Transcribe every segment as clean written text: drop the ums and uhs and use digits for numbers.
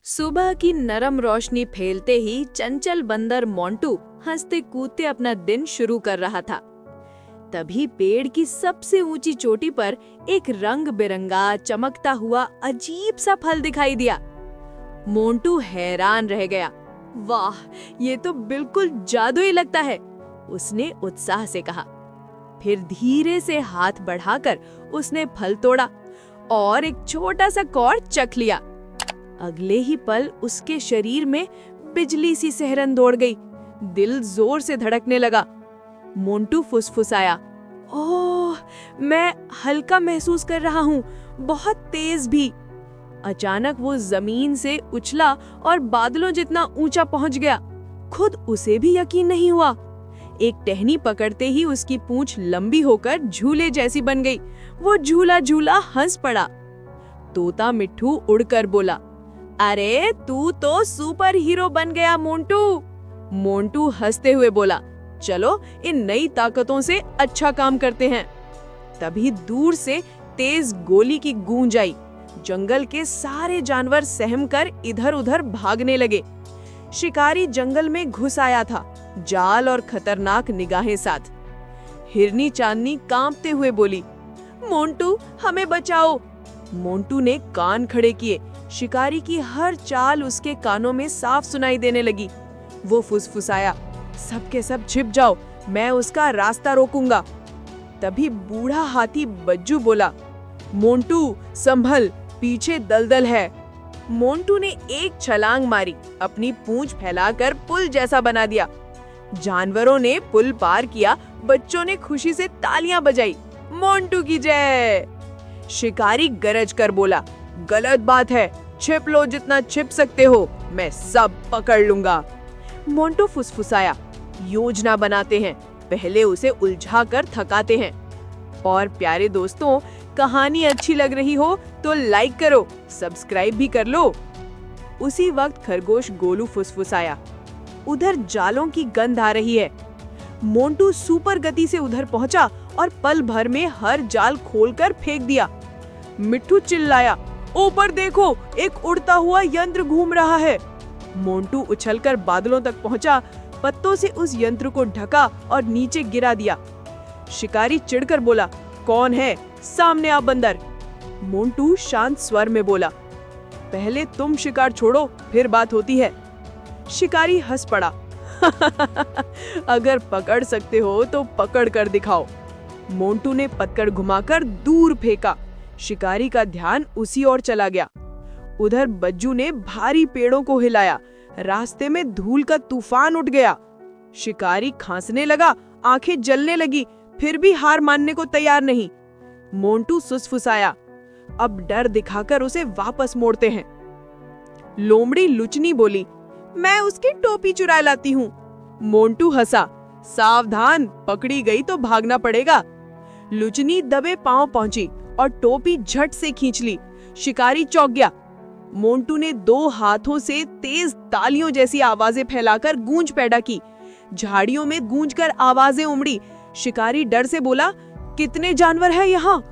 सुबह की नरम रोशनी फैलते ही चंचल बंदर मोंटू हंसते कूदते अपना दिन शुरू कर रहा था। तभी पेड़ की सबसे ऊंची चोटी पर एक रंग बिरंगा चमकता हुआ अजीब सा फल दिखाई दिया। मोंटू हैरान रह गया। वाह, ये तो बिल्कुल जादुई लगता है, उसने उत्साह से कहा। फिर धीरे से हाथ बढ़ाकर उसने फल तोड़ा और एक छोटा सा कौर चख लिया। अगले ही पल उसके शरीर में बिजली सी सिहरन दौड़ गई। दिल जोर से धड़कने लगा। मोंटू फुसफुसाया, ओह, मैं हल्का महसूस कर रहा हूँ, बहुत तेज भी। अचानक वो जमीन से उछला और बादलों जितना ऊंचा पहुंच गया। खुद उसे भी यकीन नहीं हुआ। एक टहनी पकड़ते ही उसकी पूंछ लंबी होकर झूले जैसी बन गई। वो झूला झूला हंस पड़ा। तोता मिट्ठू उड़कर बोला, अरे तू तो सुपर हीरो बन गया मोंटू। मोंटू हंसते हुए बोला, चलो इन नई ताकतों से अच्छा काम करते हैं। तभी दूर से तेज गोली की गूंज आई। जंगल के सारे जानवर सहमकर इधर-उधर भागने लगे। शिकारी जंगल में घुस आया था, जाल और खतरनाक निगाहें साथ। हिरनी चांदनी कांपते हुए बोली, मोंटू हमें बचाओ। मोंटू ने कान खड़े किए। शिकारी की हर चाल उसके कानों में साफ सुनाई देने लगी। वो फुसफुसाया, सब के सब छिप जाओ, मैं उसका रास्ता रोकूंगा। तभी बूढ़ा हाथी बज्जू बोला, मोंटू संभल, पीछे दलदल है। मोंटू ने एक छलांग मारी, अपनी पूंछ फैलाकर पुल जैसा बना दिया। जानवरों ने पुल पार किया, बच्चों ने खुशी से तालियां बजाई। मोंटू की जय। शिकारी गरज कर बोला, गलत बात है, छिप लो जितना छिप सकते हो, मैं सब पकड़ लूंगा। मोंटू फुसफुसाया, योजना बनाते हैं, पहले उसे उलझाकर थकाते हैं। और प्यारे दोस्तों, कहानी अच्छी लग रही हो तो लाइक करो, सब्सक्राइब भी कर लो। उसी वक्त खरगोश गोलू फुसफुसाया, उधर जालों की गंध आ रही है। मोंटू सुपर गति से उधर पहुंचा और पल भर में हर जाल खोलकर फेंक दिया। मिट्ठू चिल्लाया, ऊपर देखो, एक उड़ता हुआ यंत्र घूम रहा है। मोंटू उछलकर बादलों तक पहुंचा, पत्तों से उस यंत्र को ढका और नीचे गिरा दिया। शिकारी चिढ़कर बोला, कौन है, सामने आ बंदर। मोंटू शांत स्वर में बोला, पहले तुम शिकार छोड़ो, फिर बात होती है। शिकारी हंस पड़ा, अगर पकड़ सकते हो तो पकड़ कर दिखाओ। मोंटू ने पत्थर घुमाकर दूर फेंका। शिकारी का ध्यान उसी ओर चला गया। उधर बज्जू ने भारी पेड़ों को हिलाया। रास्ते में धूल का तूफान उठ गया। शिकारी खांसने लगा, आंखें जलने लगी, फिर भी हार मानने को तैयार नहीं। मोंटू सुसफुसाया, अब डर दिखाकर उसे वापस मोड़ते हैं। लोमड़ी लुचनी बोली, मैं उसकी टोपी चुरा लाती हूँ। मोंटू हंसा, सावधान, पकड़ी गई तो भागना पड़ेगा। लुचनी दबे पांव पहुंची और टोपी झट से खींच ली। शिकारी चौंक गया। मोंटू ने दो हाथों से तेज तालियों जैसी आवाजें फैलाकर गूंज पैदा की। झाड़ियों में गूंजकर आवाजें उमड़ी। शिकारी डर से बोला, कितने जानवर हैं यहाँ?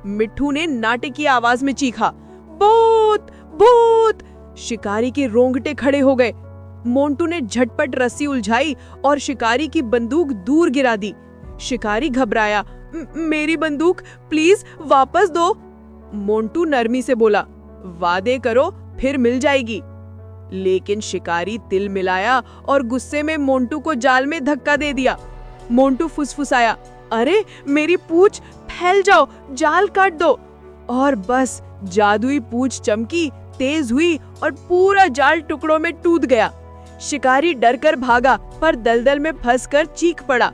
मिट्ठू ने नाटकीय आवाज में चीखा, भूत भूत। शिकारी के रोंगटे खड़े हो गए। मोंटू ने झटपट रस्सी उलझाई और शिकारी की बंदूक दूर गिरा दी। शिकारी घबराया, मेरी बंदूक प्लीज वापस दो। मोंटू नरमी से बोला, वादे करो फिर मिल जाएगी। लेकिन शिकारी तिल मिलाया और गुस्से में मोंटू को जाल में धक्का दे दिया। मोंटू फुसफुसाया, अरे मेरी पूंछ, फैल जाओ, जाल काट दो। और बस जादुई पूंछ चमकी, तेज हुई और पूरा जाल टुकड़ों में टूट गया। शिकारी डरकर भागा, पर दलदल में फंसकर चीख पड़ा।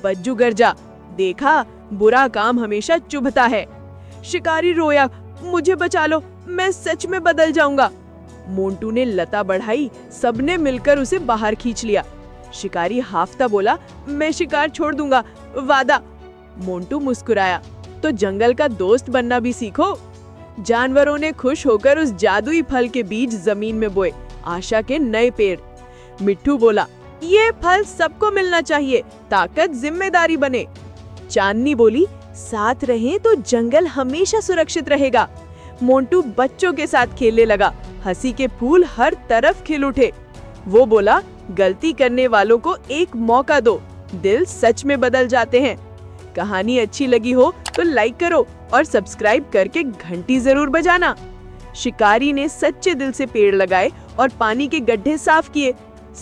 बज्जू गरजा, देखा, बुरा काम हमेशा चुभता है। शिकारी रोया, मुझे बचा लो, मैं सच में बदल जाऊंगा। मोंटू ने लता बढ़ाई, सबने मिलकर उसे बाहर खींच लिया। शिकारी हाफता बोला, मैं शिकार छोड़ दूंगा, वादा। मोंटू मुस्कुराया, तो जंगल का दोस्त बनना भी सीखो। जानवरों ने खुश होकर उस जादुई फल के बीज जमीन में बोए, आशा के नए पेड़। मिट्ठू बोला, ये फल सबको मिलना चाहिए, ताकत जिम्मेदारी बने। चांदनी बोली, साथ रहें तो जंगल हमेशा सुरक्षित रहेगा। मोंटू बच्चों के साथ खेलने लगा, हंसी के फूल हर तरफ खिल उठे। वो बोला, गलती करने वालों को एक मौका दो, दिल सच में बदल जाते हैं। कहानी अच्छी लगी हो तो लाइक करो और सब्सक्राइब करके घंटी जरूर बजाना। शिकारी ने सच्चे दिल से पेड़ लगाए और पानी के गड्ढे साफ किए।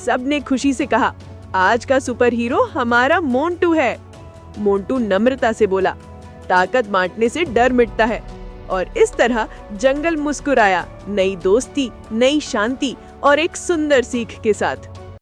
सब ने खुशी से कहा, आज का सुपर हीरो हमारा मोंटू है। मोंटू नम्रता से बोला, ताकत बांटने से डर मिटता है। और इस तरह जंगल मुस्कुराया, नई दोस्ती, नई शांति और एक सुंदर सीख के साथ।